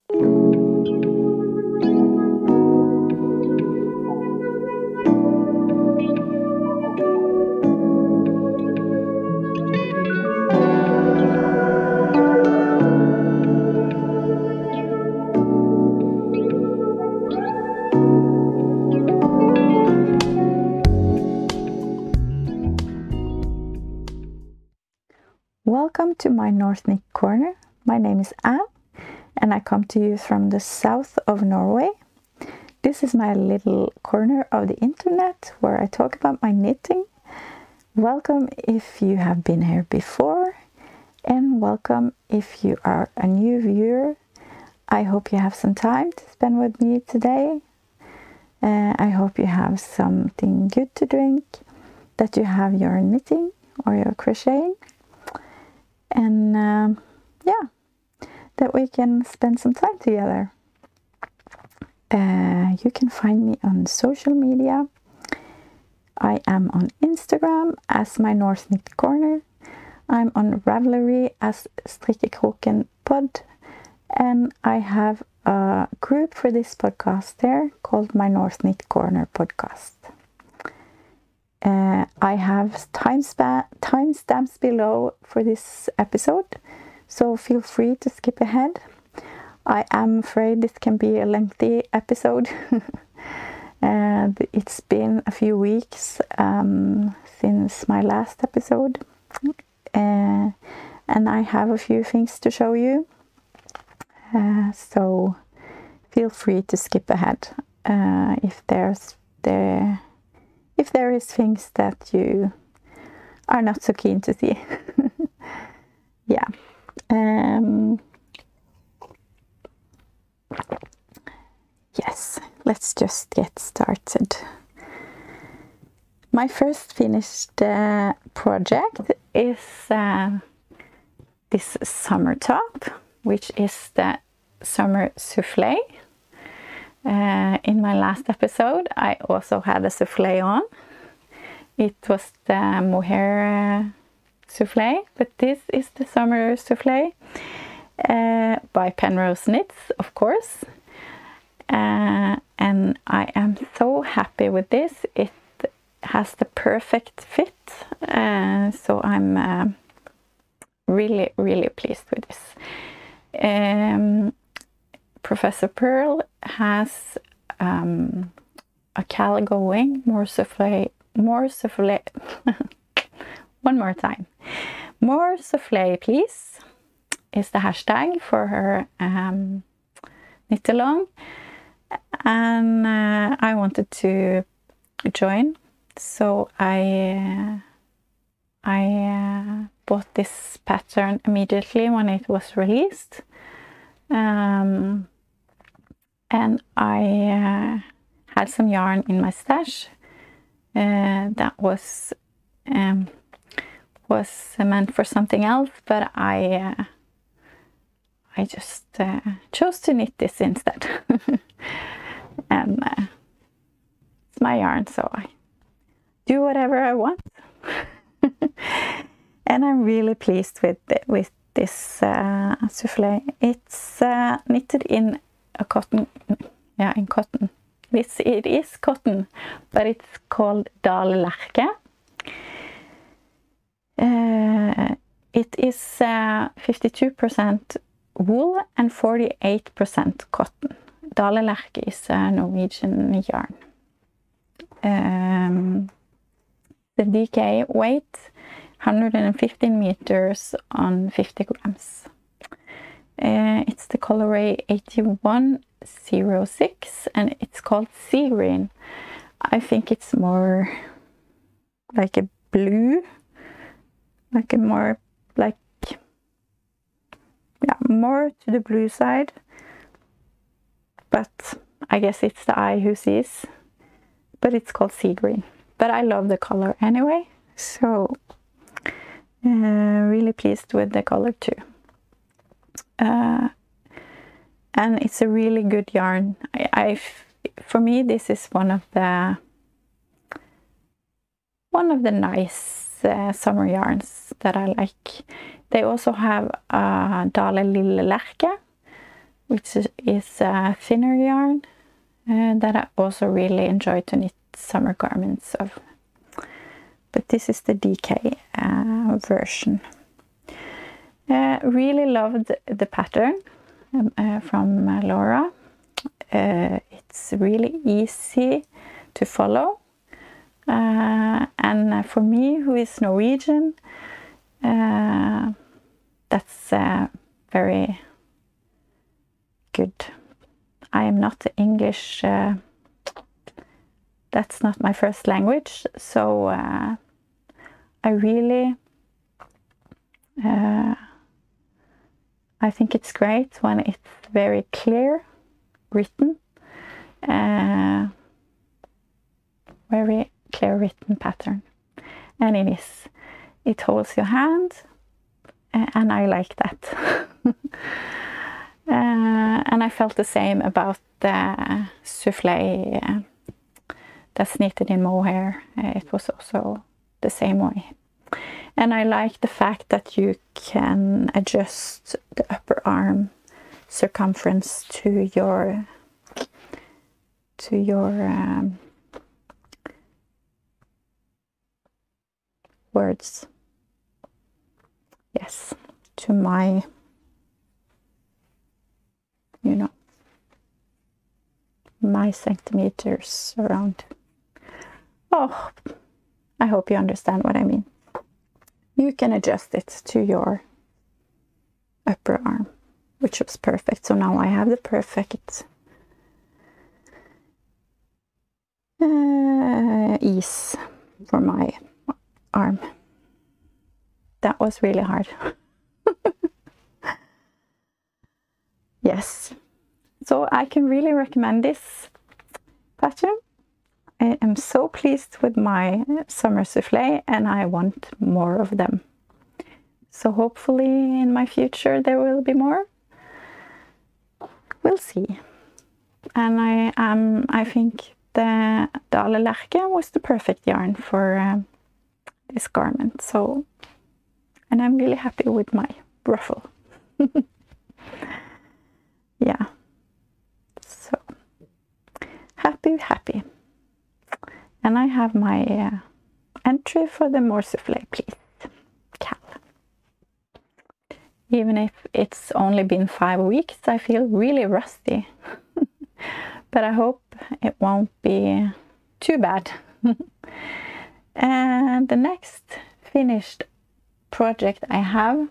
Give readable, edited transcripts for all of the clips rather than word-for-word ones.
Welcome to my North Knit Corner. My name is Anne and I come to you from the south of Norway. This is my little corner of the internet where I talk about my knitting. Welcome if you have been here before, and welcome if you are a new viewer. I hope you have some time to spend with me today. I hope you have something good to drink, that you have your knitting or your crocheting. And that we can spend some time together. You can find me on social media. I am on Instagram as my North Knit Corner. I'm on Ravelry as Strikkekrokenpod. And I have a group for this podcast there called my North Knit Corner podcast. I have timestamps below for this episode, so feel free to skip ahead. I am afraid this can be a lengthy episode. And it's been a few weeks since my last episode, and I have a few things to show you, so feel free to skip ahead if there is things that you are not so keen to see. Yeah. Yes, let's just get started. My first finished project is this summer top, which is the summer soufflé. In my last episode, I also had a soufflé on. It was the mohair soufflé, but this is the summer soufflé by Penrose knits, of course. And I am so happy with this. It has the perfect fit, so I'm really, really pleased with this. Professor Purl has a cal going, more soufflé, one more time. More soufflé, please, is the hashtag for her knit along. And I wanted to join, so I bought this pattern immediately when it was released. And I had some yarn in my stash that was meant for something else, but I just chose to knit this instead. And it's my yarn, so I do whatever I want. And I'm really pleased with this soufflé. It's knitted in a cotton, in cotton. It is cotton, but it's called Dalelerke. It is 52% wool and 48% cotton. Dalelerke is a Norwegian yarn. The DK weight 115 meters on 50 grams. It's the colorway 8106 and it's called sea green. I think it's more like a blue, more to the blue side, but I guess it's the eye who sees. But it's called sea green. But I love the color anyway, so really pleased with the color too. And it's a really good yarn. For me, this is one of the nice summer yarns that I like. They also have Dale Lille Lerke, which is a thinner yarn that I also really enjoy to knit summer garments of. But this is the DK version. Really loved the pattern from Laura. It's really easy to follow, and for me, who is Norwegian, that's very good. I am not English, that's not my first language, so I really I think it's great when it's very clear written, very clear written pattern, and it holds your hand, and I like that. And I felt the same about the soufflé that's knitted in mohair. It was also the same way. And I like the fact that you can adjust the upper arm circumference to your words. Yes, to my, you know, my centimeters around. Oh, I hope you understand what I mean. You can adjust it to your upper arm, which was perfect. So now I have the perfect ease for my arm. That was really hard. Yes, so I can really recommend this pattern. I am so pleased with my summer soufflé, and I want more of them. So hopefully in my future there will be more. We'll see. And I think the Allelerke was the perfect yarn for this garment. So, and I'm really happy with my ruffle. Yeah. So happy. And I have my entry for the more soufflé, please, Kel. Even if it's only been 5 weeks, I feel really rusty. But I hope it won't be too bad. And the next finished project I have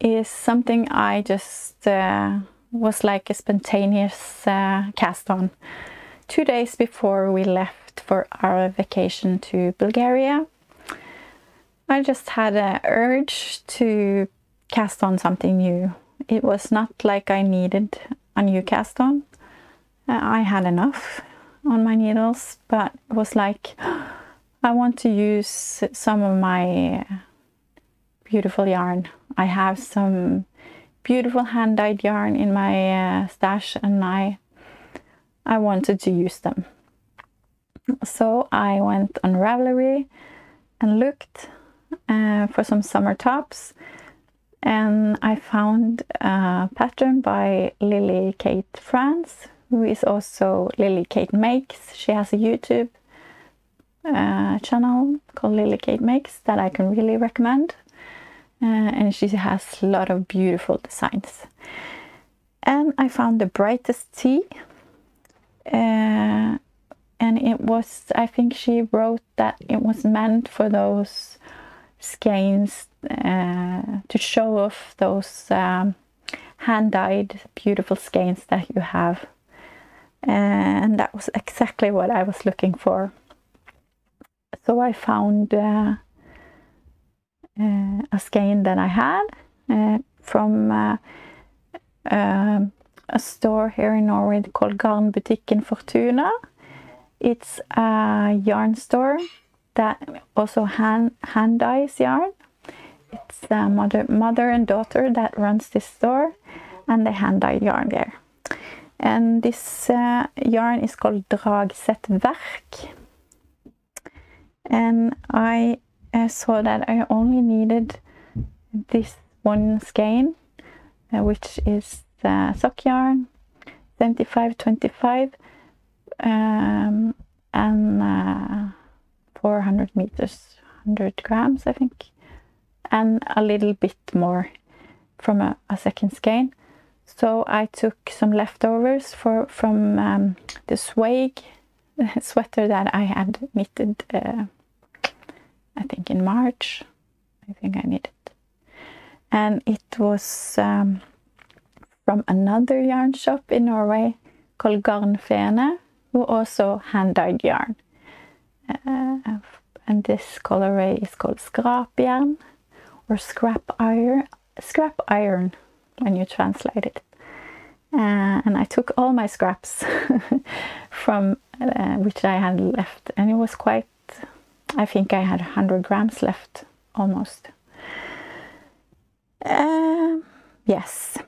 is something I just was like a spontaneous cast on. 2 days before we left for our vacation to Bulgaria, I just had an urge to cast on something new. It was not like I needed a new cast on. I had enough on my needles, but it was like I want to use some of my beautiful yarn. I have some beautiful hand-dyed yarn in my stash, and I wanted to use them. So I went on Ravelry and looked for some summer tops, and I found a pattern by Lily Kate France, who is also Lily Kate Makes. She has a YouTube channel called Lily Kate Makes that I can really recommend, and she has a lot of beautiful designs. And I found the Brightest tee. And it was, I think she wrote that it was meant for those skeins, to show off those hand-dyed beautiful skeins that you have. And that was exactly what I was looking for. So I found a skein that I had from a store here in Norway called Garnbutikken Fortuna. It's a yarn store that also hand dyes yarn. It's a mother and daughter that runs this store, and they hand dye yarn there. And this yarn is called Dragset Verk. And I saw that I only needed this one skein, which is sock yarn, 75-25, and 400 meters, 100 grams I think, and a little bit more from a second skein. So I took some leftovers from the swag sweater that I had knitted, I think in March. I think I knitted, and it was from another yarn shop in Norway called Garnfene, who also hand dyed yarn. And this colorway is called skrapjern, or scrap iron when you translate it. And I took all my scraps from which I had left, and it was quite, I think I had 100 grams left almost. Yes,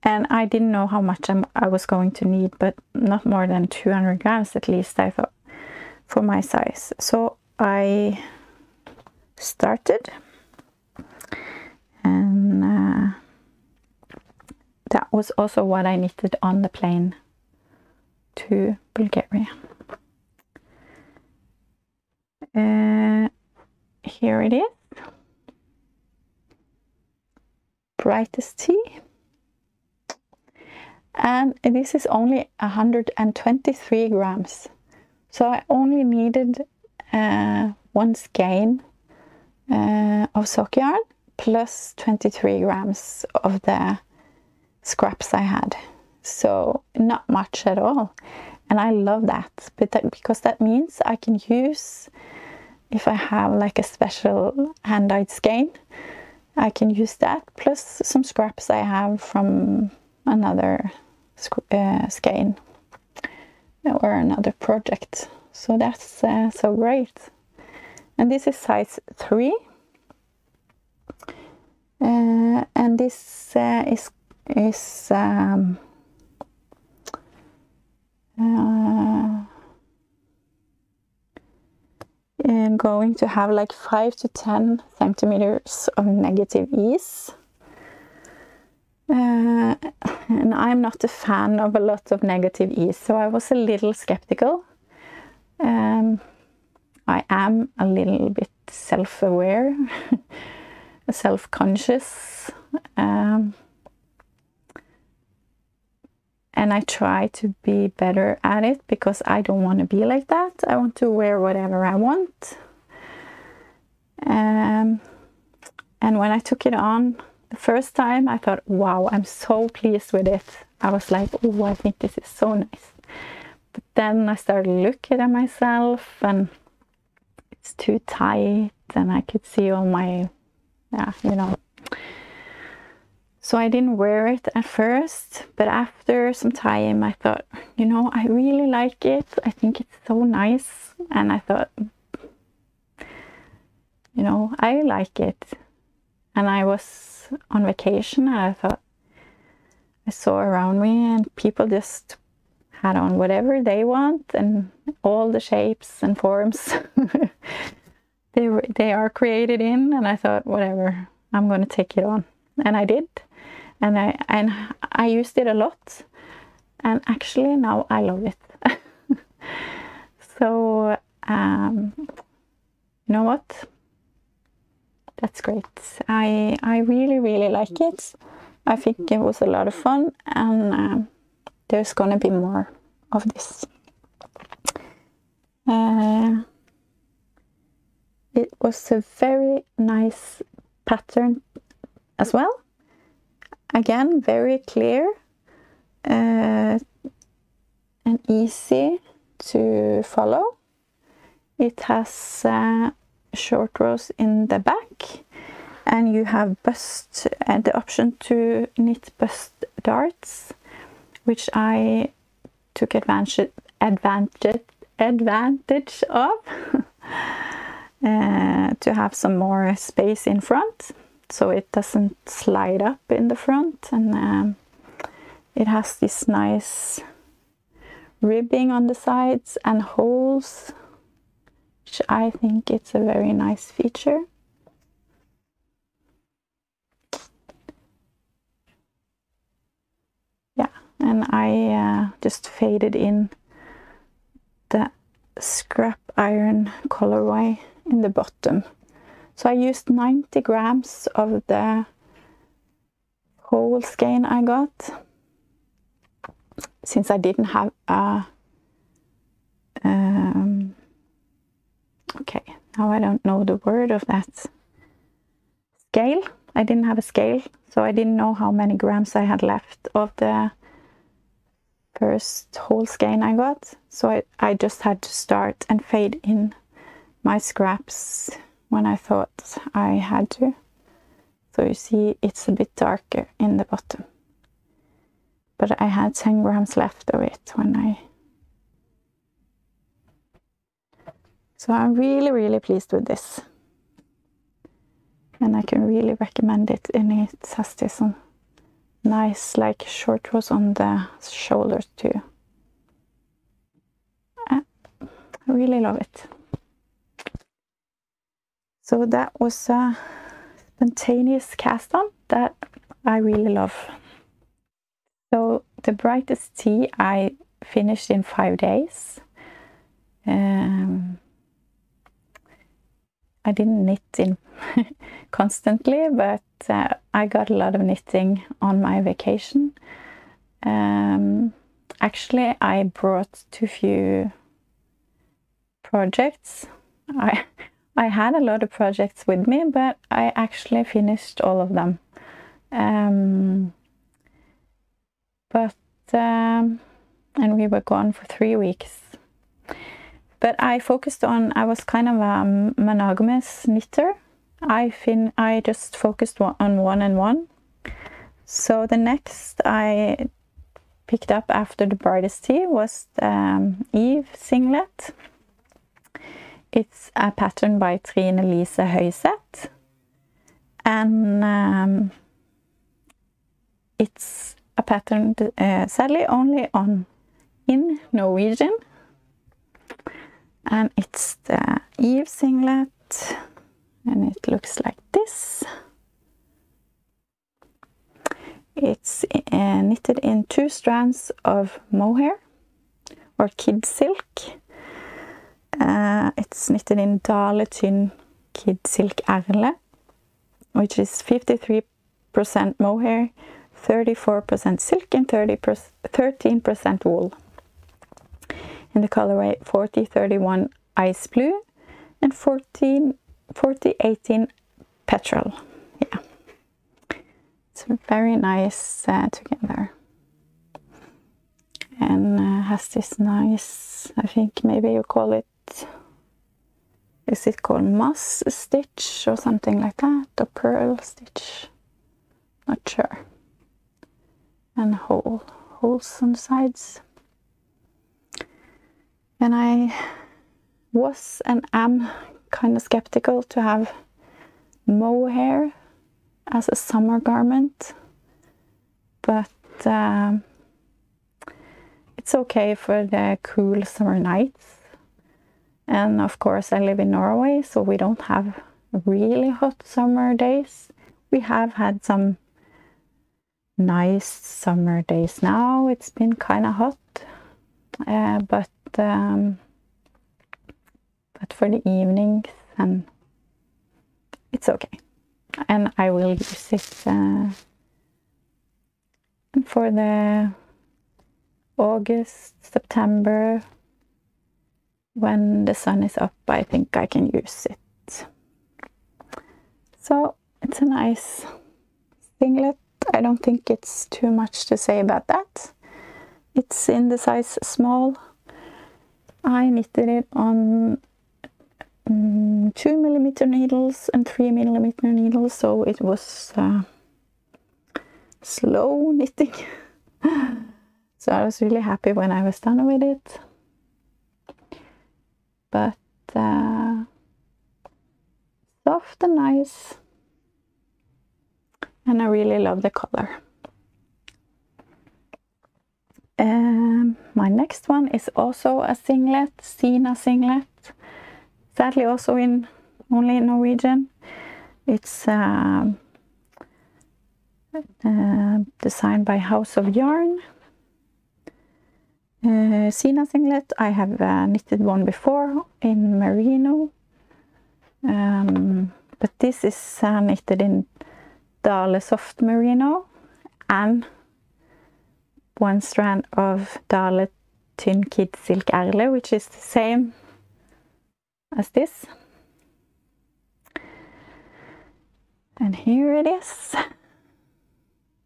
and I didn't know how much I was going to need, but not more than 200 grams at least, I thought, for my size. So I started, and that was also what I knitted on the plane to Bulgaria. Here it is, Brightest tea, and this is only 123 grams. So I only needed one skein of sock yarn plus 23 grams of the scraps I had. So not much at all. And I love that, because that means I can use, if I have like a special hand-dyed skein, I can use that plus some scraps I have from another skein or another project. So that's so great. And this is size 3, and this is going to have like 5 to 10 centimeters of negative ease. And I'm not a fan of a lot of negative ease, so I was a little skeptical. I am a little bit self-aware, self-conscious, and I try to be better at it, because I don't want to be like that. I want to wear whatever I want. And when I took it on the first time, I thought, wow, I'm so pleased with it. I was like, oh, I think this is so nice. But then I started looking at myself, and it's too tight, and I could see all my, you know. So I didn't wear it at first, but after some time I thought, you know, I really like it. I think it's so nice. And I thought, you know, I like it. And I was on vacation, and I thought, I saw around me, and people just had on whatever they want, and all the shapes and forms they are created in, and I thought, whatever, I'm going to take it on. And I did. And I used it a lot, and actually now I love it. So you know what? That's great. I really like it. I think it was a lot of fun, and there's gonna be more of this. It was a very nice pattern as well. Again, very clear and easy to follow. It has short rows in the back, and you have bust and the option to knit bust darts, which I took advantage of to have some more space in front, so it doesn't slide up in the front. And it has this nice ribbing on the sides and holes, which I think it's a very nice feature. and I just faded in the scrap iron colorway in the bottom. So I used 90 grams of the whole skein I got, since I didn't have a okay, now I don't know the word of that, scale. I didn't have a scale, so I didn't know how many grams I had left of the first whole skein I got. So I just had to start and fade in my scraps when I thought I had to. So you see it's a bit darker in the bottom. But I had 10 grams left of it when I... So I'm really pleased with this. And I can really recommend it, and it has this nice like short rows on the shoulders too. I really love it. So that was a spontaneous cast on that I really love. So the Brightest tee I finished in 5 days. I didn't knit in constantly, but I got a lot of knitting on my vacation. Actually, I brought too few projects. I had a lot of projects with me, but I actually finished all of them. And we were gone for 3 weeks. But I focused on, I was kind of a monogamous knitter. I just focused on one and one. So the next I picked up after the Brightest tee was the Eve singlet. It's a pattern by Trine, Lise, Høyseth. And it's a pattern sadly only in Norwegian. And it's the Eve singlet, and it looks like this. It's knitted in 2 strands of mohair or kid silk. It's knitted in Dale Tynn Kid Silk Erle, which is 53% mohair, 34% silk, and 13% wool. In the colorway 4031 Ice Blue and 4018 Petrol. Yeah, it's very nice together, and has this nice, I think maybe you call it, is it called moss stitch or something like that, or pearl stitch, not sure, and holes on the sides. And I was and am kind of skeptical to have mohair as a summer garment, but it's okay for the cool summer nights. And of course I live in Norway, so we don't have really hot summer days. We have had some nice summer days now. It's been kind of hot, but for the evenings, and it's okay, and I will use it for the August, September, when the sun is up. I think I can use it. So it's a nice singlet. I don't think it's too much to say about that. It's in the size small. I knitted it on 2mm needles and 3mm needles, so it was slow knitting. So I was really happy when I was done with it. But soft and nice, and I really love the color. My next one is also a singlet, Sina singlet. Sadly also only in Norwegian. It's designed by House of Yarn, Sina singlet. I have knitted one before in merino, but this is knitted in Dale soft merino and one strand of Dale tynn kid silk erle, which is the same as this. And here it is.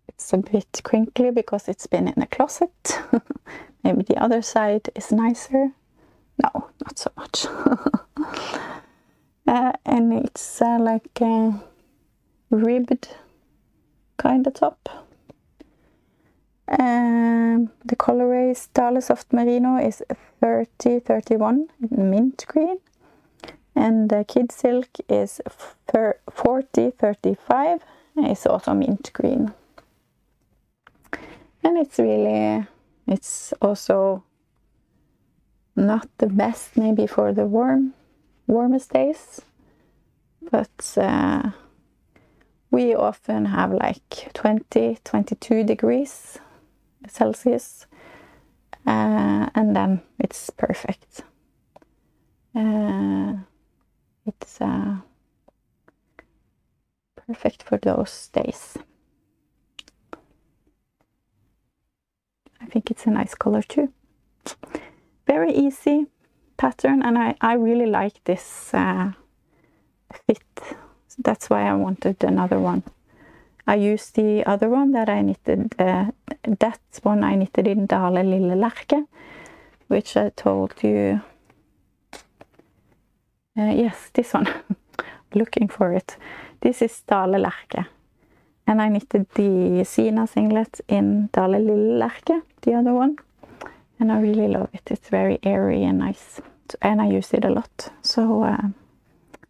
It's a bit crinkly because it's been in the closet. Maybe the other side is nicer. No, not so much. And it's like a ribbed kind of top. The color is Dale soft merino is 30-31 mint green, and the kid silk is 40-35. It's also mint green, and it's also not the best maybe for the warmest days, but we often have like 20-22 degrees Celsius, and then it's perfect. It's perfect for those days. I think it's a nice color too. Very easy pattern, and I really like this fit. That's why I wanted another one. I used the other one that I knitted, that one I knitted in Dale Lille Lerke, which I told you, yes, this one, looking for it. This is Dale Lerke, and I knitted the Sina singlet in Dale Lille Lerke, the other one, and I really love it. It's very airy and nice, and I use it a lot, so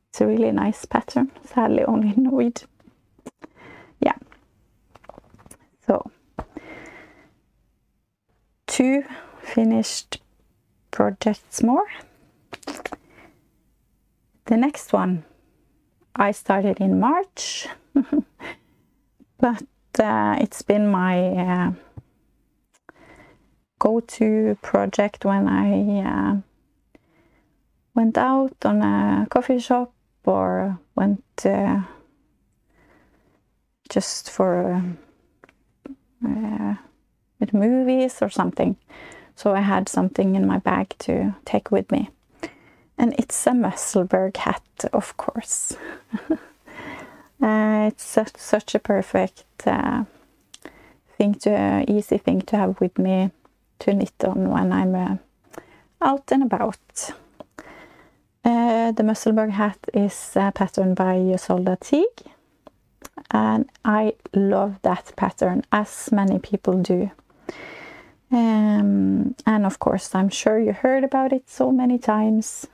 it's a really nice pattern, sadly only in Norwegian. Yeah, so 2 finished projects more. The next one I started in March, but it's been my go-to project when I went out on a coffee shop or went just for with movies or something. So I had something in my bag to take with me. And it's a Musselburgh hat, of course. It's such a perfect easy thing to have with me to knit on when I'm out and about. The Musselburgh hat is patterned by Ysolda Teague, and I love that pattern, as many people do. And of course, I'm sure you heard about it so many times.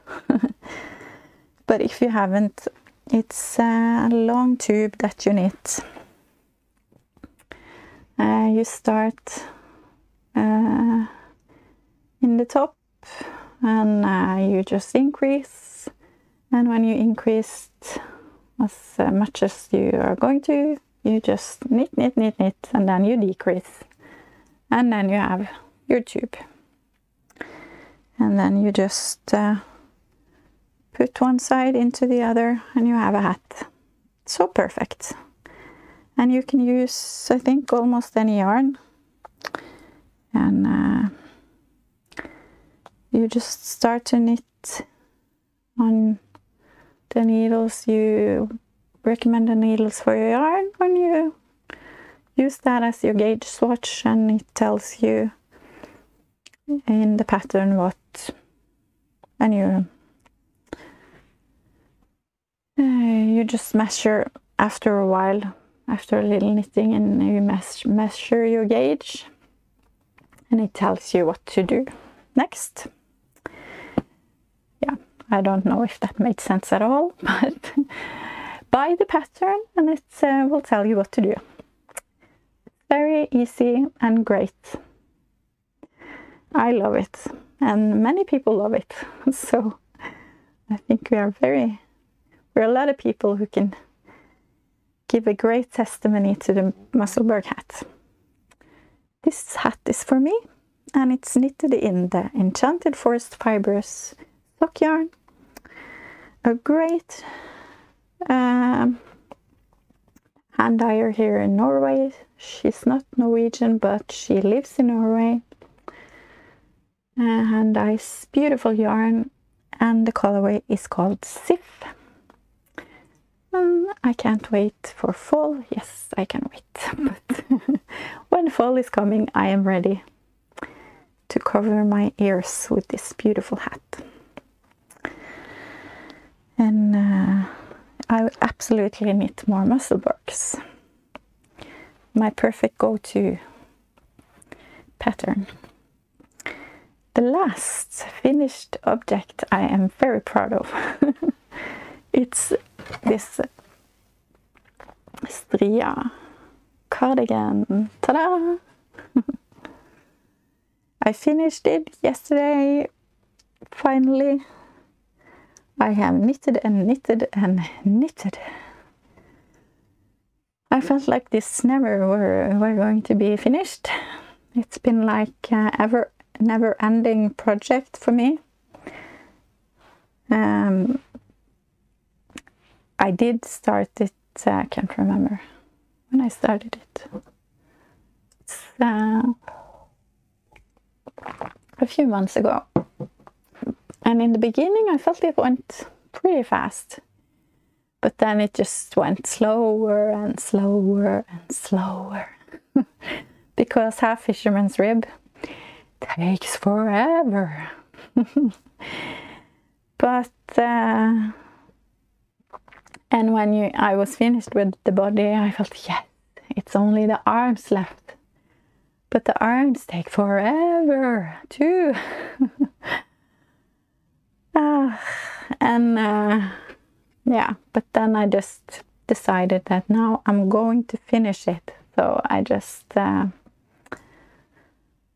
But if you haven't, it's a long tube that you knit. You start in the top, and you just increase. And when you increase as much as you are going to, you just knit, and then you decrease. And then you have your tube. And then you just put one side into the other, and you have a hat. So perfect. And you can use, I think, almost any yarn. And you just start to knit on the needles. You recommend the needles for your yarn when you use that as your gauge swatch, and it tells you in the pattern what, and you just measure after a while, after a little knitting, and you measure your gauge, and it tells you what to do next. Yeah, I don't know if that made sense at all, but buy the pattern and it will tell you what to do. Very easy and great. I love it, and many people love it. So I think we're a lot of people who can give a great testimony to the Musselburgh hat. This hat is for me. and it's knitted in the Enchanted Forest Fibers sock yarn. A great hand dyer here in Norway. She's not Norwegian, but she lives in Norway. Hand dyes beautiful yarn, and the colorway is called Sif. I can't wait for fall. Yes, I can wait. But when fall is coming, I am ready to cover my ears with this beautiful hat. And I will absolutely knit more musselburghs. My perfect go-to pattern. The last finished object I am very proud of. It's this Stria cardigan. Ta-da! I finished it yesterday. Finally, I have knitted and knitted and knitted. I felt like this never were going to be finished. It's been like never-ending project for me. I did start it, I can't remember when I started it. It's a few months ago. And in the beginning I felt it went pretty fast. But then it just went slower and slower and slower. Because half fisherman's rib takes forever. But and when I was finished with the body, I felt, yes, it's only the arms left. But the arms take forever too. Yeah, but then I just decided that now I'm going to finish it. So I just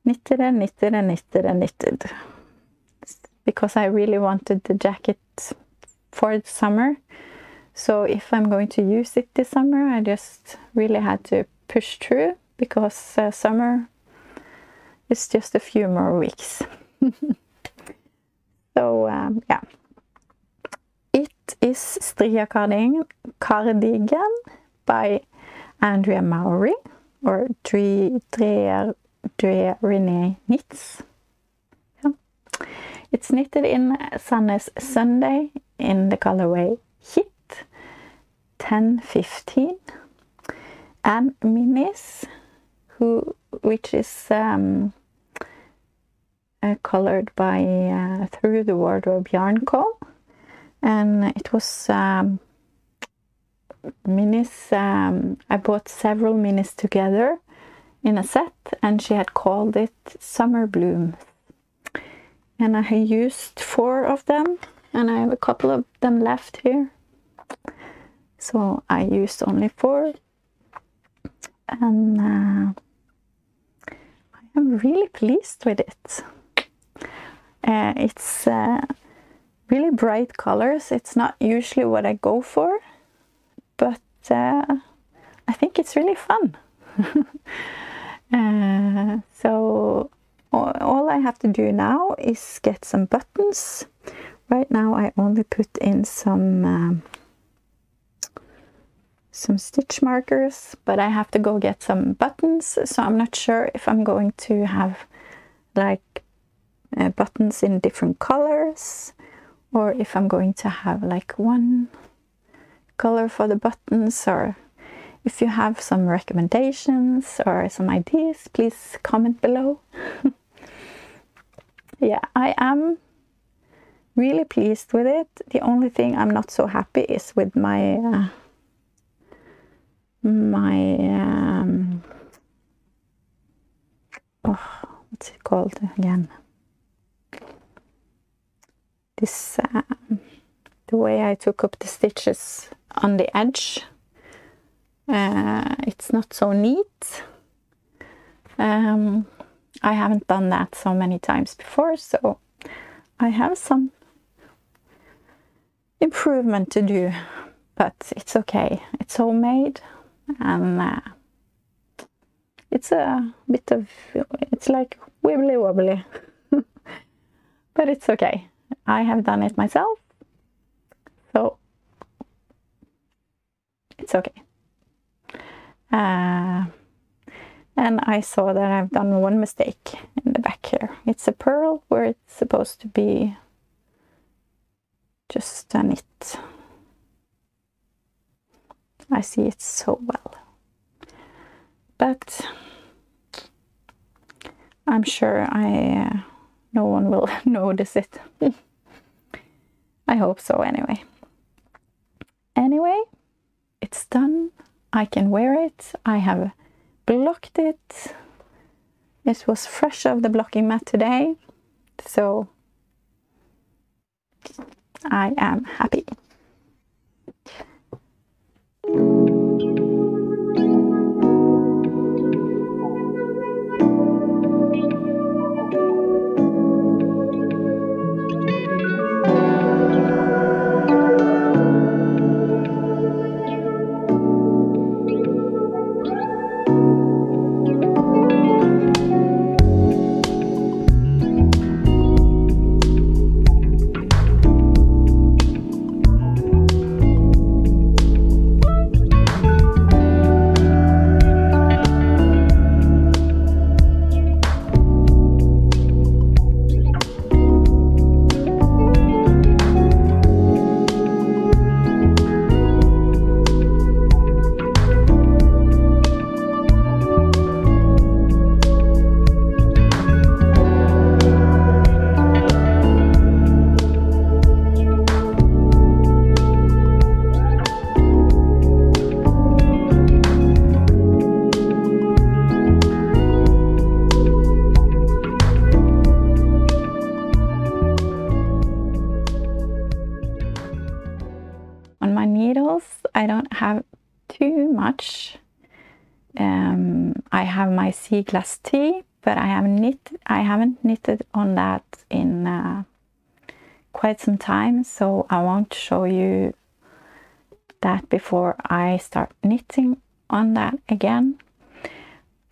knitted and knitted and knitted and knitted. Because I really wanted the jacket for the summer. So if I'm going to use it this summer, I just really had to push through, because summer is just a few more weeks. So yeah, it is Stria Cardigan by Andrea Mowry, or Trine Knits. Yeah. It's knitted in Sandnes Sunday in the colorway Hit 1015, and Minis, which is colored by Through the Wardrobe Yarn Co. And it was minis. I bought several minis together in a set, and she had called it Summer Blooms. And I used 4 of them, and I have a couple of them left here. So I used only 4. And I am really pleased with it. It's really bright colors. It's not usually what I go for, but I think it's really fun. So all I have to do now is get some buttons. Right now I only put in some stitch markers, but I have to go get some buttons, so I'm not sure if I'm going to have like buttons in different colors, or if I'm going to have like one color for the buttons. Or if you have some recommendations or some ideas, please comment below. Yeah, I am really pleased with it. The only thing I'm not so happy is with my what's it called again? This the way I took up the stitches on the edge. It's not so neat. I haven't done that so many times before, so I have some improvement to do, but it's okay. It's homemade, and it's a bit of, it's like wibbly wobbly. But it's okay. I have done it myself, so it's okay. And I saw that I've done one mistake in the back here. It's a purl where it's supposed to be just a knit. I see it so well, but I'm sure no one will notice it. I hope so anyway. Anyway, it's done. I can wear it. I have blocked it. It was fresh off the blocking mat today, so I am happy. I don't have too much. I have my sea glass tee, but I haven't knitted on that in quite some time, so I won't show you that before I start knitting on that again.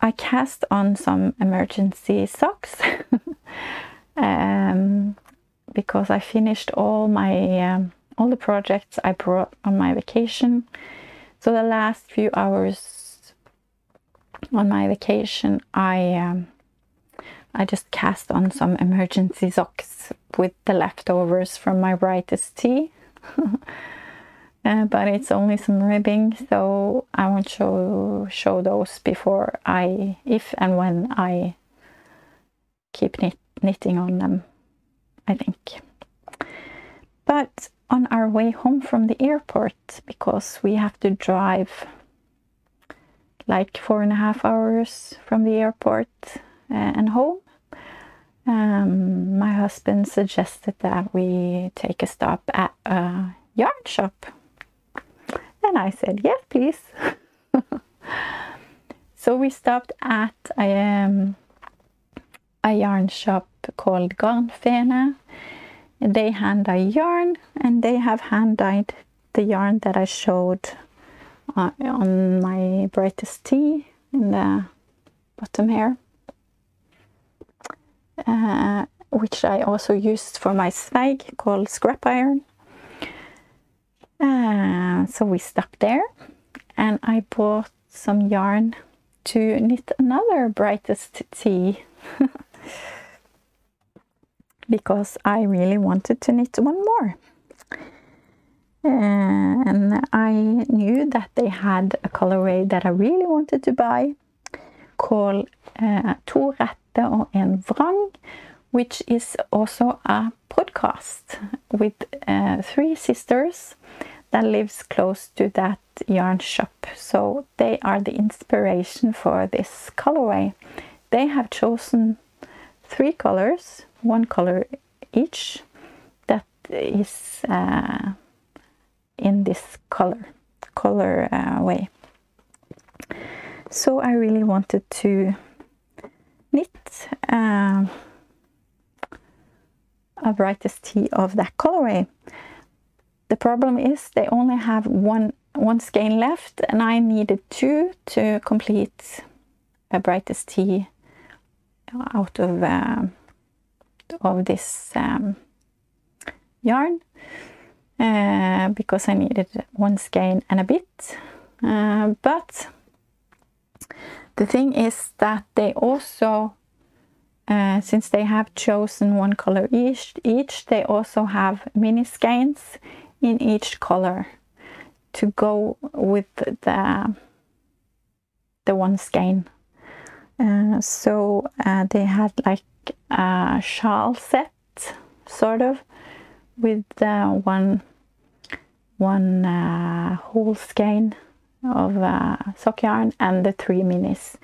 I cast on some emergency socks because I finished all the projects I brought on my vacation. So the last few hours on my vacation, I just cast on some emergency socks with the leftovers from my Brightest tea. But it's only some ribbing, so I won't show those before if and when I keep knitting on them, I think. But on our way home from the airport, because we have to drive like 4.5 hours from the airport and home, my husband suggested that we take a stop at a yarn shop. And I said, yes, please. So we stopped at a yarn shop called Garnfene. They hand dye yarn, and they have hand dyed the yarn that I showed on my Brightest tee in the bottom here, which I also used for my swag called Scrap Iron. So we stopped there, and I bought some yarn to knit another Brightest tee. Because I really wanted to knit one more. And I knew that they had a colorway that I really wanted to buy called To rette og en vrang, which is also a podcast with 3 sisters that lives close to that yarn shop. So they are the inspiration for this colorway. They have chosen 3 colors, 1 color each, that is in this color way. So I really wanted to knit a Brightest tee of that colorway. The problem is they only have one skein left, and I needed 2 to complete a Brightest tee out of this yarn because I needed one skein and a bit. But the thing is that they also, since they have chosen one color each, they also have mini skeins in each color to go with the one skein. So they had like a shawl set, sort of, with one whole skein of sock yarn and the 3 minis,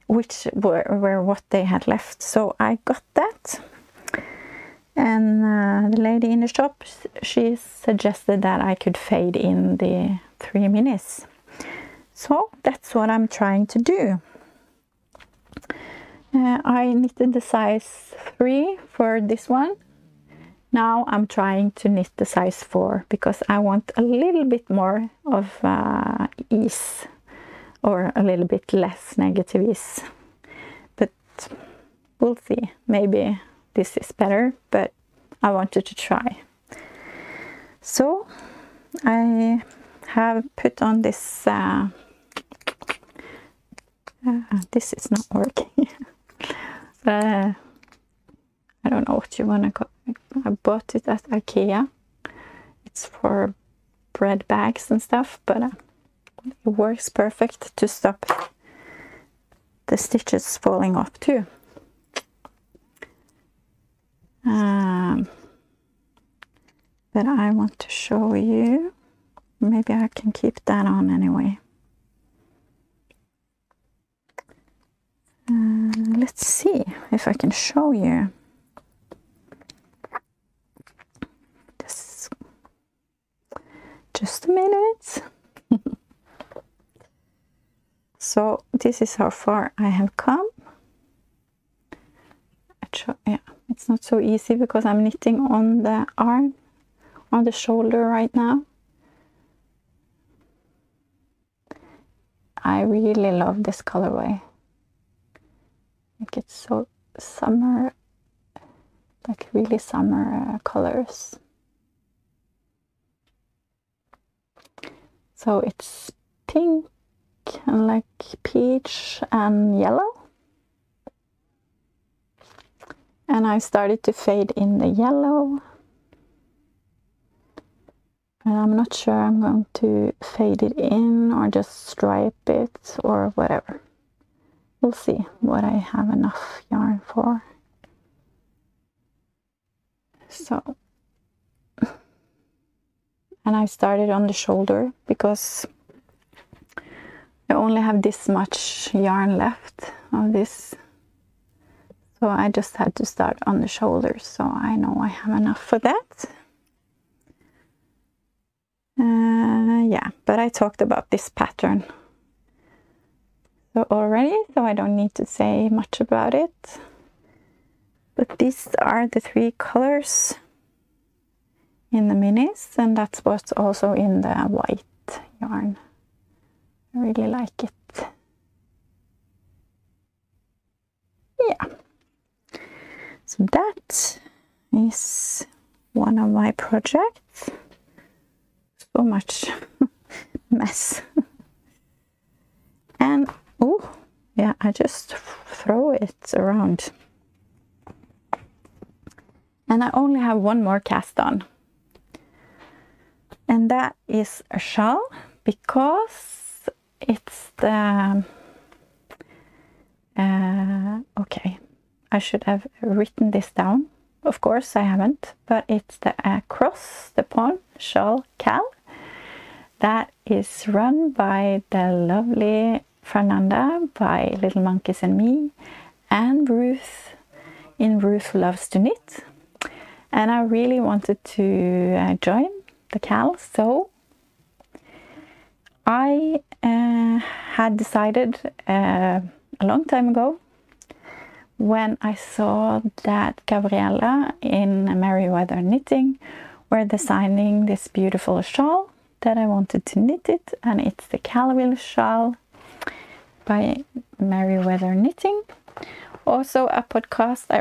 which were what they had left. So I got that, and the lady in the shop, she suggested that I could fade in the 3 minis. So that's what I'm trying to do. I knitted the size 3 for this one. Now I'm trying to knit the size 4 because I want a little bit more of ease, or a little bit less negative ease. But we'll see. Maybe this is better, but I wanted to try. So I have put on this. This is not working. I don't know what you want to call it. I bought it at IKEA. It's for bread bags and stuff, but it works perfect to stop the stitches falling off too. But I want to show you. Maybe I can keep that on anyway. Let's see if I can show you. This, just a minute. So this is how far I have come. Yeah, it's not so easy because I'm knitting on the arm, on the shoulder right now. I really love this colorway. Like, it's so summer, like really summer colors. So it's pink and like peach and yellow. And I started to fade in the yellow. And I'm not sure I'm going to fade it in or just stripe it or whatever. We'll see what I have enough yarn for. So, and I started on the shoulder because I only have this much yarn left of this. So I just had to start on the shoulders, so I know I have enough for that. Yeah, but I talked about this pattern already, so I don't need to say much about it. But these are the 3 colors in the minis, and that's what's also in the white yarn. I really like it. Yeah. So that is one of my projects. So much mess. And oh yeah, I just throw it around. And I only have one more cast on, and that is a shawl, because it's the okay, I should have written this down. Of course I haven't, but it's the Across the Pond Shawl Cal that is run by the lovely Fernanda by LittleMonkeysAndMe and Ruth in Ruth Loves to Knit. And I really wanted to join the Cal, so I had decided a long time ago, when I saw that Gabriella in Merryweather Knitting were designing this beautiful shawl, that I wanted to knit it, and it's the Calville shawl by Merryweather Knitting. Also a podcast I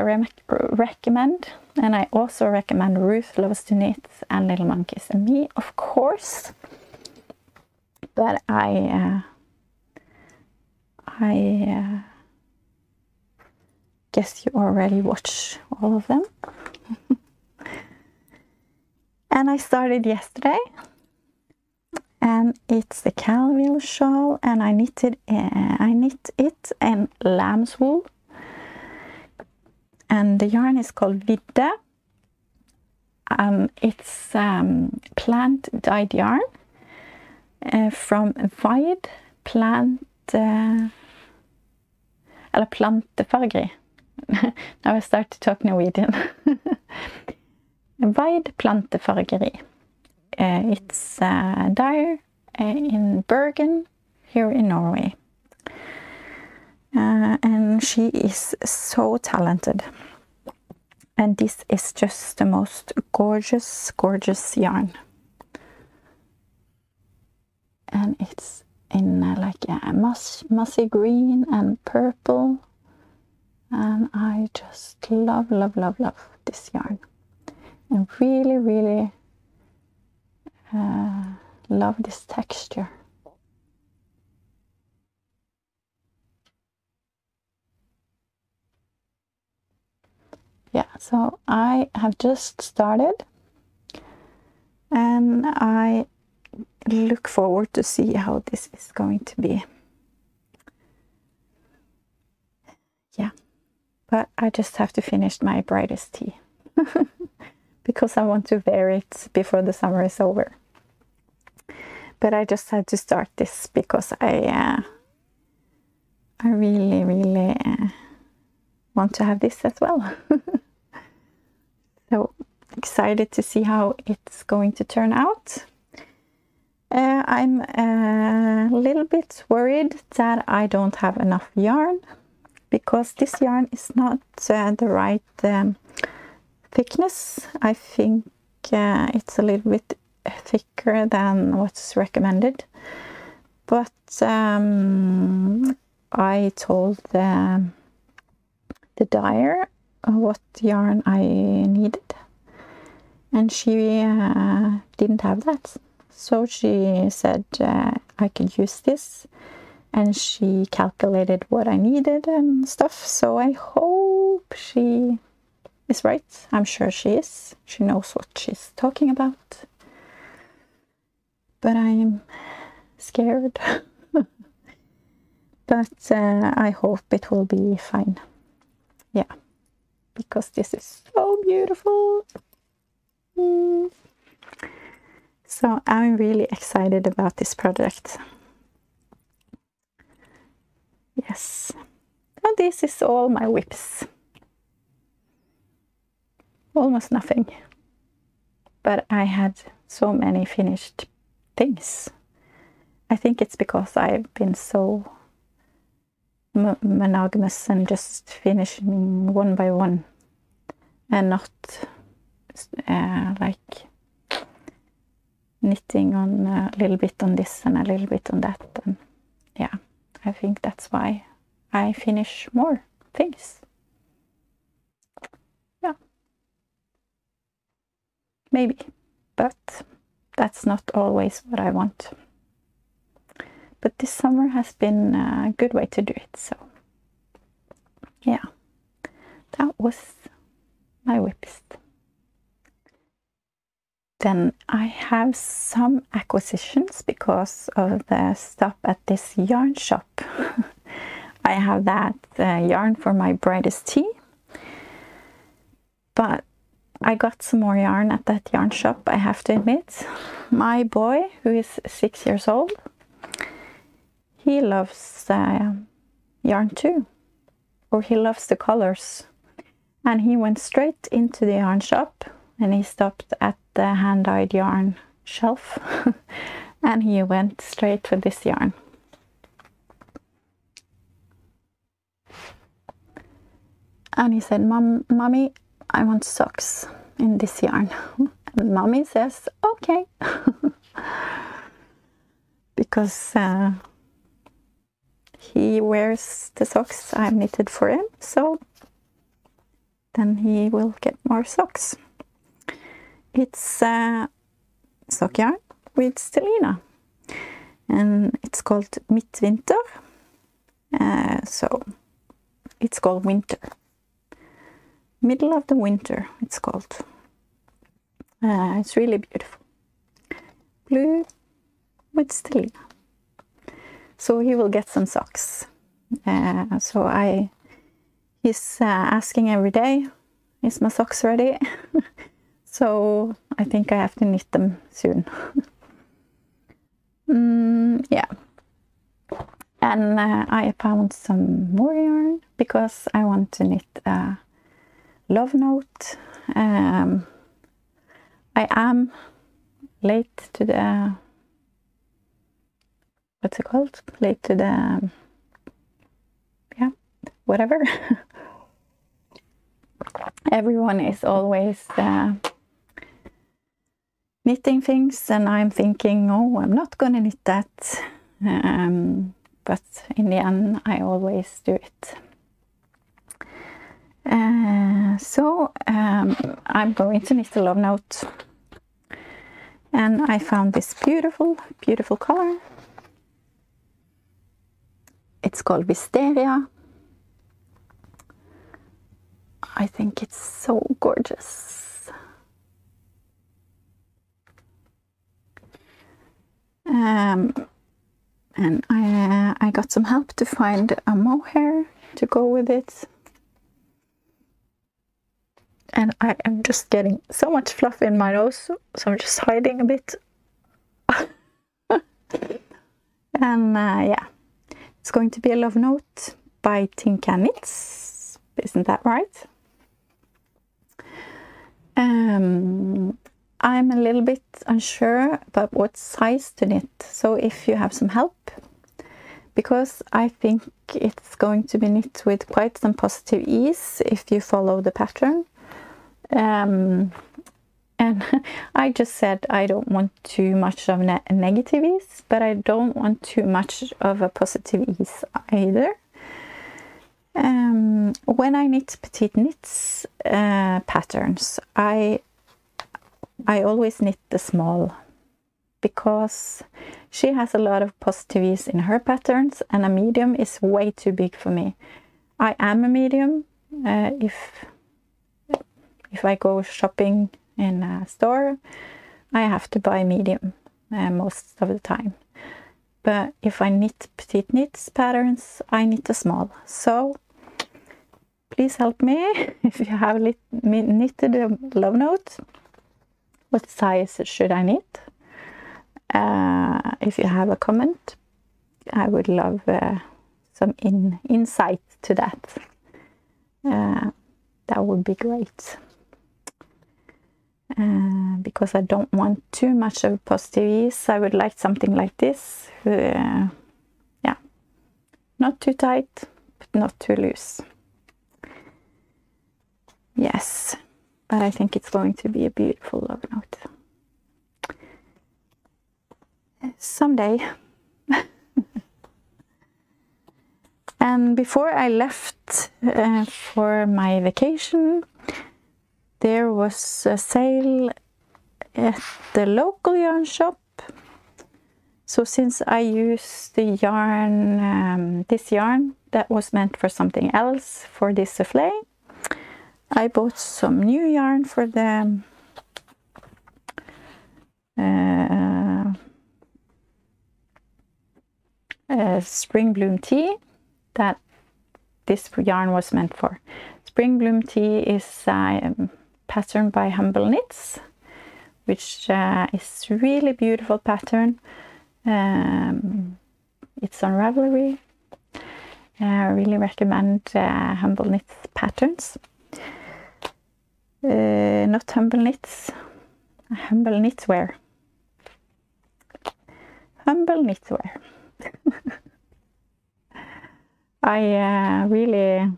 recommend, and I also recommend Ruth Loves to Knit and LittleMonkeysAndMe, of course. But I guess you already watch all of them. And I started yesterday, and it's the Calville shawl, and I knit it in lamb's wool, and the yarn is called Vidde. It's plant dyed yarn from Vide plant eller plantefargeri. Now I start to talk Norwegian. Vide plantefargeri. It's dye in Bergen, here in Norway. And she is so talented. And this is just the most gorgeous, gorgeous yarn. And it's in like a mossy green and purple. And I just love, love, love, love this yarn. And really, really love this texture. Yeah, so I have just started, and I look forward to see how this is going to be. Yeah, but I just have to finish my Brightest tea because I want to wear it before the summer is over. But I just had to start this because I really, really want to have this as well. So excited to see how it's going to turn out. I'm a little bit worried that I don't have enough yarn, because this yarn is not the right thickness. I think it's a little bit thicker than what's recommended, but I told the dyer what yarn I needed, and she didn't have that, so she said I could use this, and she calculated what I needed and stuff. So I hope she is right. I'm sure she is. She knows what she's talking about. But I'm scared. But I hope it will be fine. Yeah, because this is so beautiful. So I'm really excited about this project. Yes. And this is all my whips. Almost nothing. But I had so many finished things. I think it's because I've been so monogamous and just finishing one by one, and not like knitting on a little bit on this and a little bit on that. And yeah, I think that's why I finish more things. Yeah, maybe, but that's not always what I want. But this summer has been a good way to do it, so yeah, that was my whips. Then I have some acquisitions because of the stop at this yarn shop. I have that yarn for my Brightest tea, but I got some more yarn at that yarn shop, I have to admit. My boy, who is 6 years old, he loves yarn too, or he loves the colors, and he went straight into the yarn shop, and he stopped at the hand-dyed yarn shelf and he went straight for this yarn. And he said, Mommy, I want socks in this yarn. And Mommy says, okay. he wears the socks I've knitted for him, so then he will get more socks. It's sock yarn with Stellina, and it's called Midtvinter, so it's called winter. Middle of the winter, it's called. It's really beautiful. Blue with Stellina. So he will get some socks. He's asking every day, is my socks ready? So I think I have to knit them soon. Yeah. And I found some more yarn because I want to knit a love note. I am late to the, what's it called? Late to the, yeah, whatever. Everyone is always knitting things, and I'm thinking, oh, I'm not gonna knit that. But in the end, I always do it. So I'm going to knit a love note, and I found this beautiful, beautiful color. It's called Wisteria. I think it's so gorgeous. And I got some help to find a mohair to go with it. And I am just getting so much fluff in my nose, so I'm just hiding a bit. And yeah, it's going to be a love note by Kel Knits. Isn't that right? I'm a little bit unsure about what size to knit, so if you have some help, because I think it's going to be knit with quite some positive ease if you follow the pattern. And I just said I don't want too much of negative ease, but I don't want too much of a positive ease either. When I knit petite knits patterns, I always knit the small, because she has a lot of positive ease in her patterns, and a medium is way too big for me. I am a medium. If I go shopping in a store, I have to buy medium most of the time. But if I knit petite knits patterns, I knit a small. So please help me if you have knitted a love note. What size should I knit? If you have a comment, I would love some insight to that. That would be great. Because I don't want too much of positive ease. I would like something like this. Yeah, not too tight, but not too loose. Yes, but I think it's going to be a beautiful love note. Someday. And before I left for my vacation, there was a sale at the local yarn shop. So since I used the yarn, this yarn that was meant for something else, for this soufflé, I bought some new yarn for the Spring Bloom Tea that this yarn was meant for. Spring Bloom Tea is pattern by Humble Knits, which is really beautiful pattern. It's on Ravelry. I really recommend Humble Knits patterns. Not Humble Knits, Humble Knitwear. Humble Knitwear. I really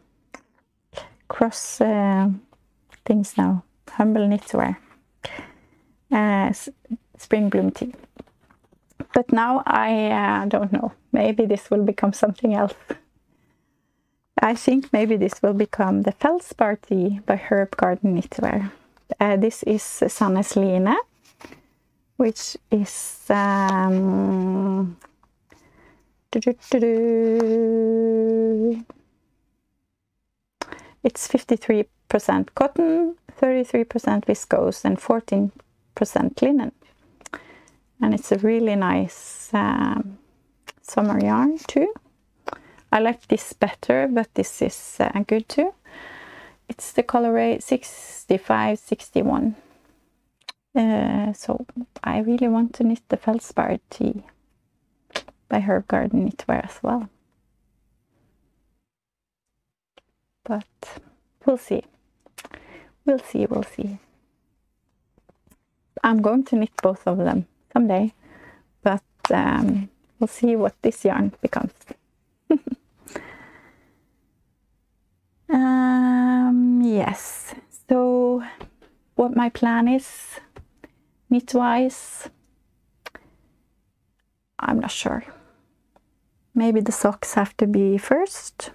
cross things now. Humble Knitwear. Spring Bloom Tea. But now I don't know. Maybe this will become something else. I think maybe this will become the Feldspar Tee by HERBGARDEN knitwear. This is Sannes Line, which is it's 53% cotton, 33% viscose, and 14% linen. And it's a really nice summer yarn too. I like this better, but this is good too. It's the colorway 6561. So I really want to knit the Feldspar Tee by HERBGARDEN knitwear as well. But we'll see. We'll see, we'll see. I'm going to knit both of them someday, but we'll see what this yarn becomes. Yes, so what my plan is knit-wise, I'm not sure. Maybe the socks have to be first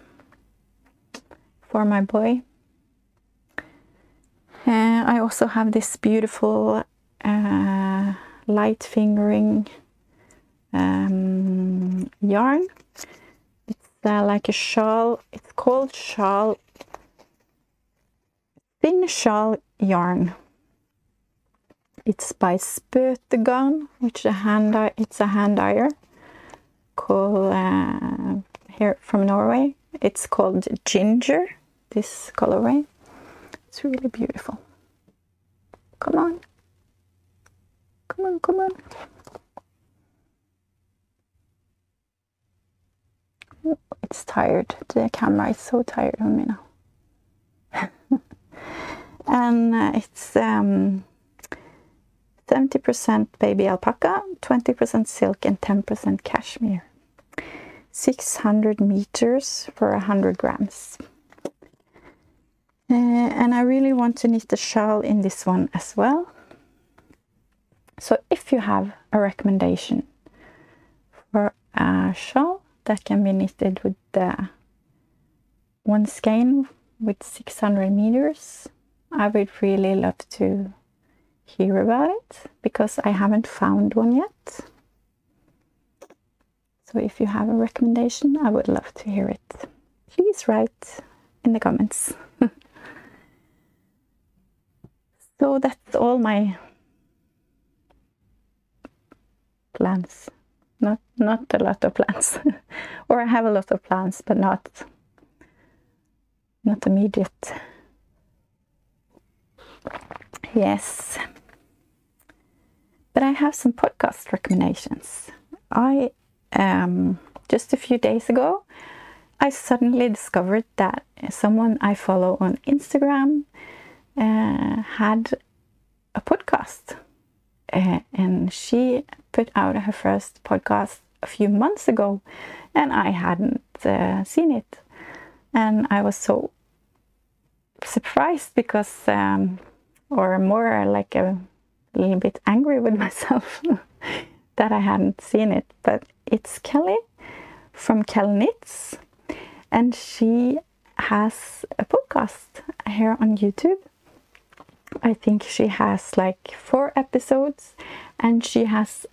for my boy. I also have this beautiful light fingering yarn. It's like a shawl. It's called shawl, thin shawl yarn. It's by Spøtegarn, which it's a hand dyer called here from Norway. It's called Ginger, this colorway. It's really beautiful. Come on. Come on, come on. Oh, it's tired. The camera is so tired on me now. And it's 70% baby alpaca, 20% silk, and 10% cashmere. 600 meters for 100 grams. And I really want to knit the shawl in this one as well. So if you have a recommendation for a shawl that can be knitted with one skein with 600 meters, I would really love to hear about it, because I haven't found one yet. So if you have a recommendation, I would love to hear it. Please write in the comments. So that's all my plans. Not a lot of plans. Or I have a lot of plans, but not immediate. Yes. But I have some podcast recommendations. Just a few days ago, I suddenly discovered that someone I follow on Instagram had a podcast, and she put out her first podcast a few months ago, and I hadn't seen it, and I was so surprised because, or more like a little bit angry with myself that I hadn't seen it. But it's Kelly from Kel Knits, and she has a podcast here on YouTube. I think she has like 4 episodes, and she has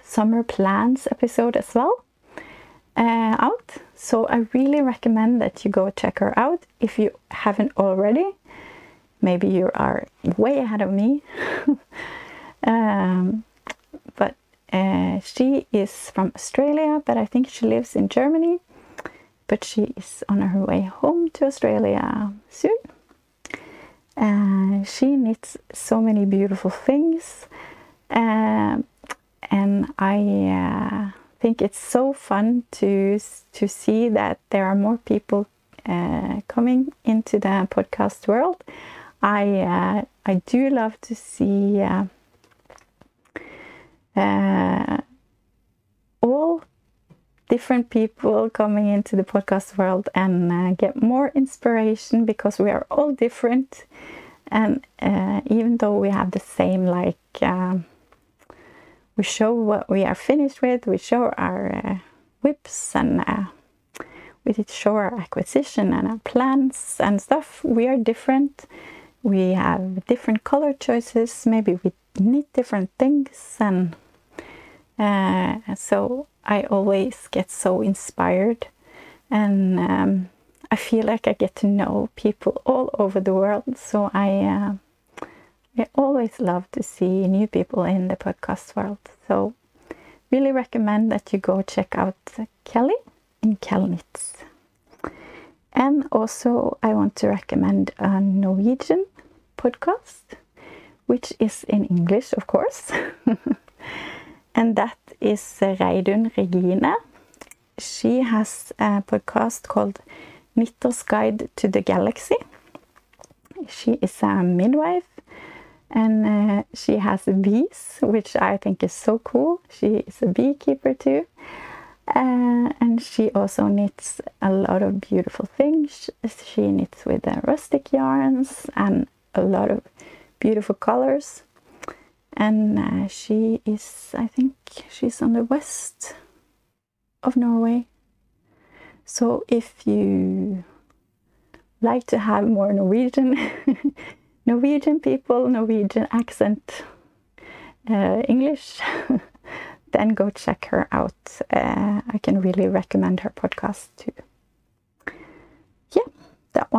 summer plans episode as well out. So I really recommend that you go check her out if you haven't already. Maybe you are way ahead of me. But she is from Australia, but I think she lives in Germany. But she is on her way home to Australia soon. She knits so many beautiful things, and I think it's so fun to see that there are more people coming into the podcast world. I do love to see all different people coming into the podcast world and get more inspiration, because we are all different, and even though we have the same we show what we are finished with, we show our whips, and we did show our acquisition and our plans and stuff. We are different. We have different color choices. Maybe we knit different things, and so I always get so inspired, and I feel like I get to know people all over the world. So I always love to see new people in the podcast world. So really recommend that you go check out Kelly in Kel Knits. And also I want to recommend a Norwegian podcast, which is in English, of course. And that is Reidun Regine. She has a podcast called Knitter's Guide to the Galaxy. She is a midwife, and she has bees, which I think is so cool. She is a beekeeper too. And she also knits a lot of beautiful things. She knits with rustic yarns and a lot of beautiful colors. And she is, I think she's on the west of Norway. So if you like to have more Norwegian Norwegian people, Norwegian accent, English, then go check her out. I can really recommend her podcast too. Yeah, that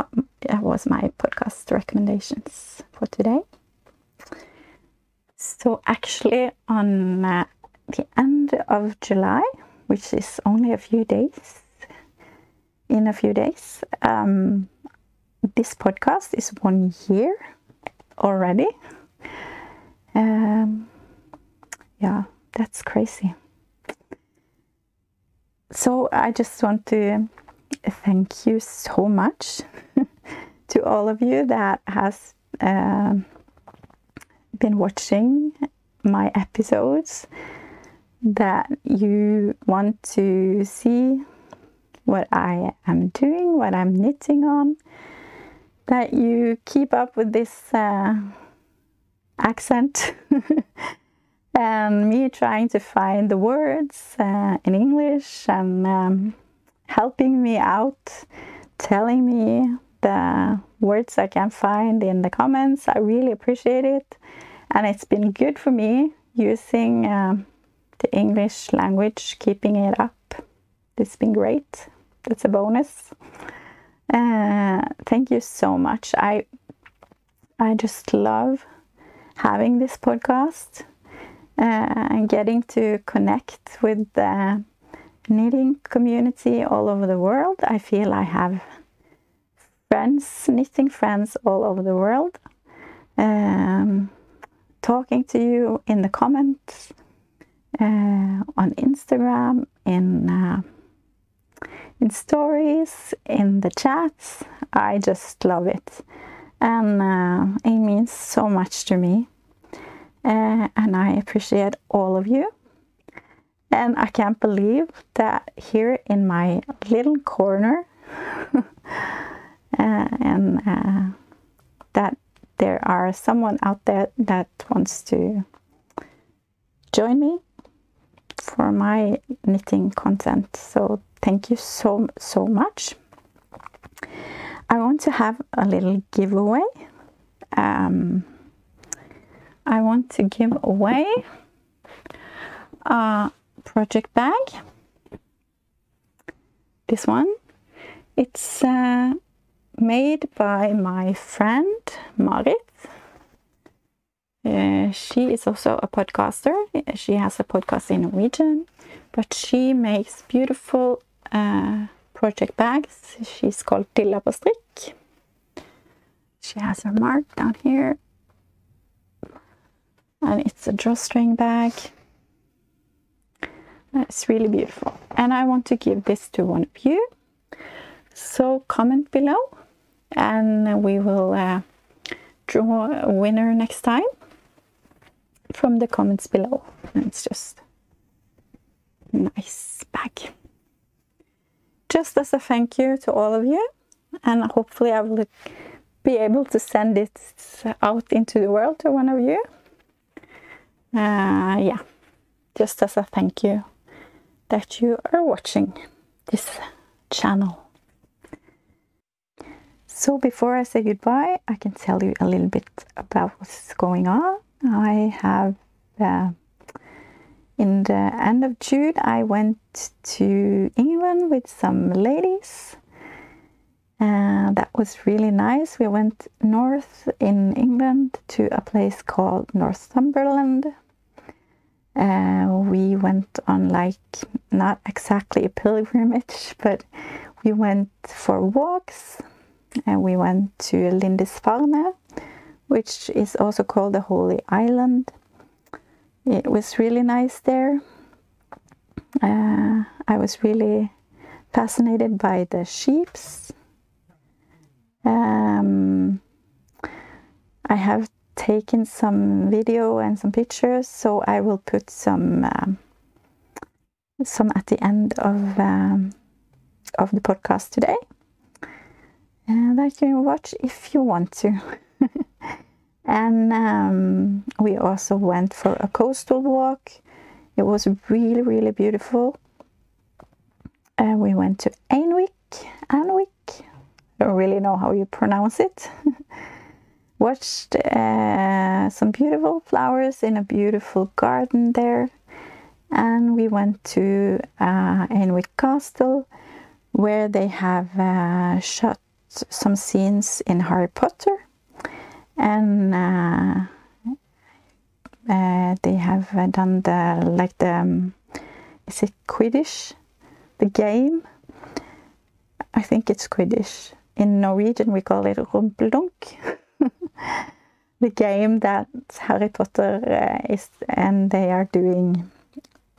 was my podcast recommendations for today. So actually on the end of July, which is only a few days, this podcast is 1 year already. Yeah, that's crazy. So I just want to thank you so much to all of you that has been watching my episodes, that you want to see what I am doing, what I'm knitting on, that you keep up with this accent and me trying to find the words in English, and helping me out, telling me the words I can find in the comments. I really appreciate it, and it's been good for me using the English language, keeping it up. It's been great. That's a bonus. Thank you so much. I just love having this podcast and getting to connect with the knitting community all over the world. I feel I have friends, knitting friends all over the world. Talking to you in the comments, on Instagram, in stories, in the chats. I just love it, and it means so much to me, and I appreciate all of you. And I can't believe that here in my little corner that there are someone out there that wants to join me for my knitting content. So thank you so much. I want to have a little giveaway. I want to give away a project bag. This one. It's made by my friend Marit. She is also a podcaster. She has a podcast in Norwegian, but she makes beautiful project bags. She's called Dilla på Strikk. She has her mark down here, and it's a drawstring bag. It's really beautiful, and I want to give this to one of you. So comment below, and we will draw a winner next time from the comments below. And it's just a nice bag, just as a thank you to all of you, and hopefully I will be able to send it out into the world to one of you. Yeah, just as a thank you that you are watching this channel. So before I say goodbye, I can tell you a little bit about what's going on. I have, in the end of June, I went to England with some ladies. That was really nice. We went north in England to a place called Northumberland. We went on, like, not exactly a pilgrimage, but we went for walks. And we went to Lindisfarne, which is also called the Holy Island. It was really nice there. I was really fascinated by the sheeps. I have taken some video and some pictures, so I will put some at the end of the podcast today. That you can watch if you want to. And we also went for a coastal walk. It was really, really beautiful. We went to Anwick. I don't really know how you pronounce it. Watched some beautiful flowers in a beautiful garden there. And we went to Anwick Castle, where they have shot some scenes in Harry Potter, and they have done is it Quidditch, the game? I think it's Quidditch. In Norwegian we call it Rumpeldunk. The game that Harry Potter is, and they are doing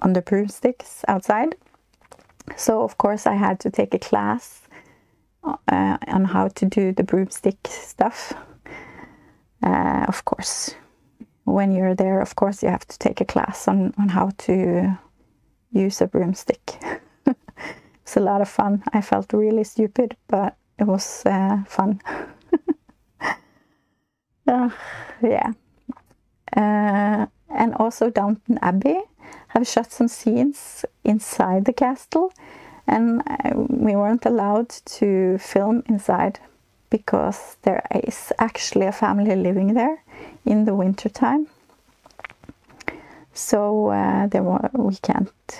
on the broomsticks outside. So of course I had to take a class on how to do the broomstick stuff. Of course, when you're there, of course you have to take a class on how to use a broomstick. It's a lot of fun. I felt really stupid, but it was fun. Yeah. And also Downton Abbey have shot some scenes inside the castle. And we weren't allowed to film inside because there is actually a family living there in the winter time. So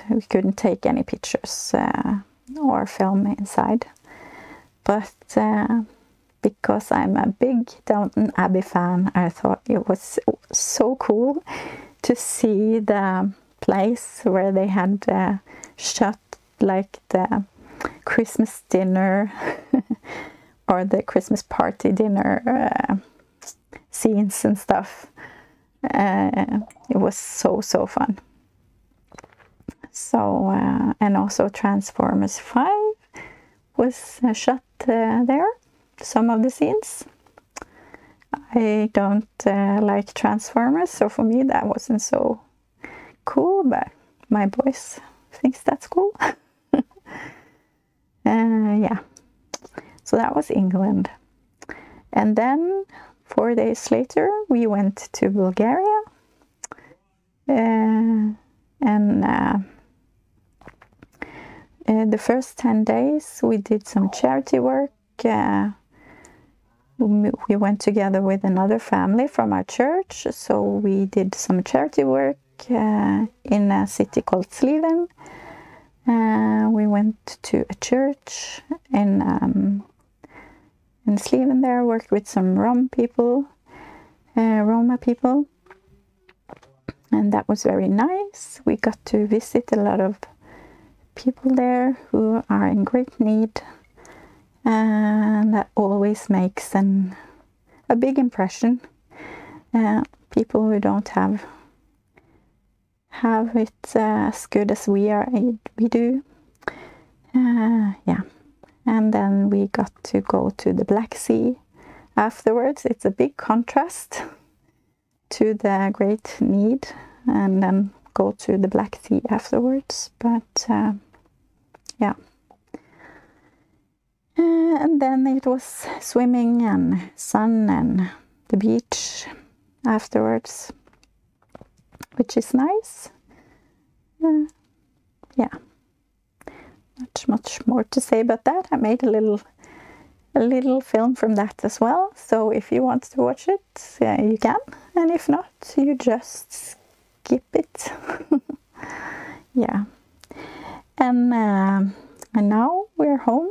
we couldn't take any pictures or film inside. But because I'm a big Downton Abbey fan, I thought it was so cool to see the place where they had shot, like, the Christmas dinner or the Christmas party dinner scenes and stuff. It was so fun. So and also Transformers 5 was shot there, some of the scenes. I don't like Transformers, so for me that wasn't so cool, but my boys thinks that's cool. Yeah, so that was England. And then 4 days later we went to Bulgaria, and the first 10 days we did some charity work. We went together with another family from our church, so we did some charity work in a city called Sliven. We went to a church in Sliven there, worked with some Roma people, and that was very nice. We got to visit a lot of people there who are in great need, and that always makes a big impression. People who don't have it as good as we do. Yeah. And then we got to go to the Black Sea afterwards. It's a big contrast to the great need, and then go to the Black Sea afterwards. But yeah. And then it was swimming and sun and the beach afterwards, which is nice. yeah, not much more to say about that. I made a little film from that as well, so if you want to watch it, you can, and if not, you just skip it. Yeah. And now we're home.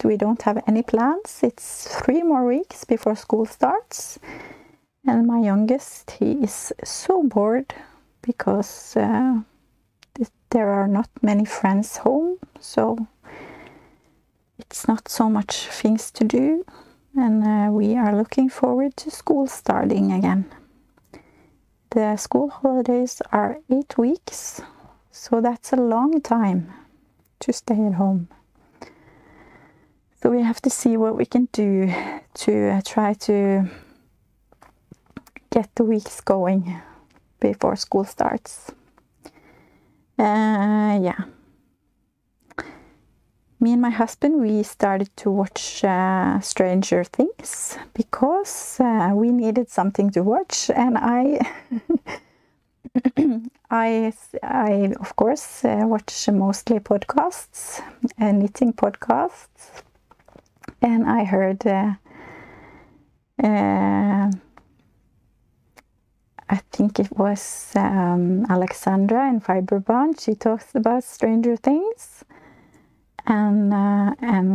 We don't have any plans. It's 3 more weeks before school starts, and my youngest, he is so bored because there are not many friends home, so it's not so much things to do, and we are looking forward to school starting again. The school holidays are 8 weeks, so that's a long time to stay at home. So we have to see what we can do to try to get the weeks going before school starts. Yeah. Me and my husband, we started to watch Stranger Things because we needed something to watch, and I of course watch mostly podcasts, knitting podcasts, and I heard I think it was Alexandra in Fiberbond. She talks about Stranger Things, and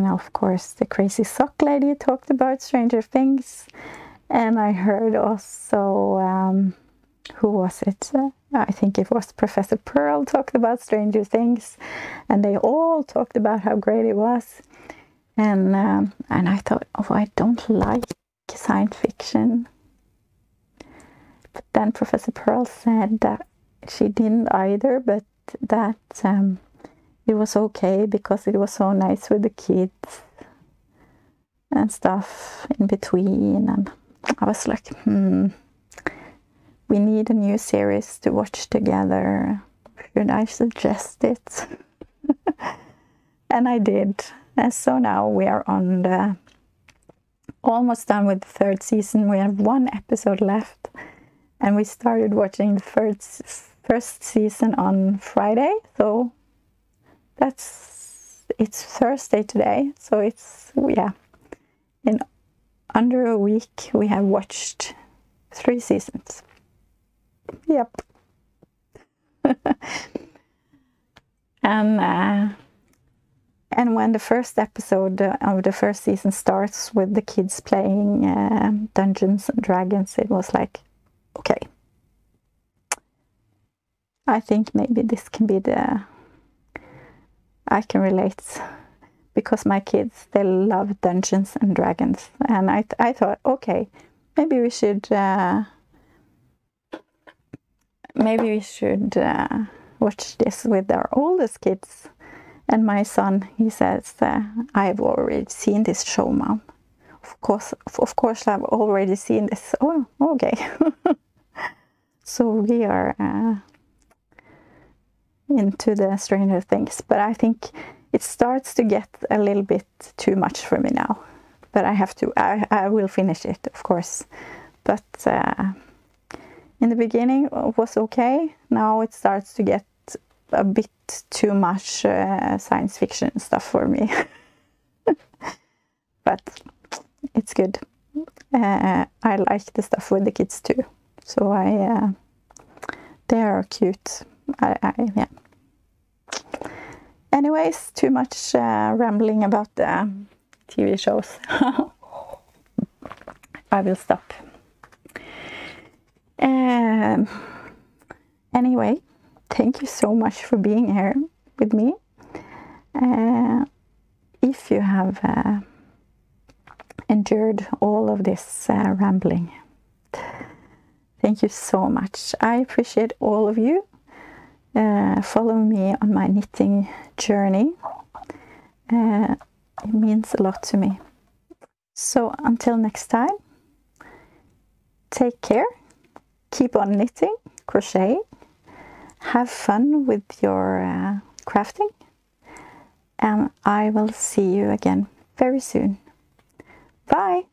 of course the Crazy Sock Lady talked about Stranger Things, and I heard also who was it? I think it was Professor Purl talked about Stranger Things, and they all talked about how great it was. And I thought, oh, I don't like science fiction. But then Professor Purl said that she didn't either, but that it was okay because it was so nice with the kids and stuff in between. And I was like, we need a new series to watch together. Should I suggest it? And I did. And so now we are on almost done with the 3rd season. We have 1 episode left, and we started watching the first season on Friday. So it's Thursday today. So it's, yeah, in under a week we have watched 3 seasons. Yep. And when the first episode of the first season starts with the kids playing Dungeons and Dragons, it was like, okay, I think maybe this can be I can relate, because my kids, they love Dungeons and Dragons, and I thought, okay, maybe we should watch this with our oldest kids. And my son, he says, I've already seen this show, Mom. Of course, I've already seen this. Oh, okay. So we are into the Stranger Things, but I think it starts to get a little bit too much for me now. But I will finish it, of course. But in the beginning, it was okay. Now it starts to get a bit too much science fiction stuff for me. But it's good. I like the stuff with the kids too. So they are cute. Yeah. Anyways, too much rambling about the TV shows. I will stop. Anyway, thank you so much for being here with me. If you have endured all of this rambling, thank you so much. I appreciate all of you. Follow me on my knitting journey. It means a lot to me. So until next time, take care, keep on knitting, crocheting, have fun with your crafting, and I will see you again very soon. Bye!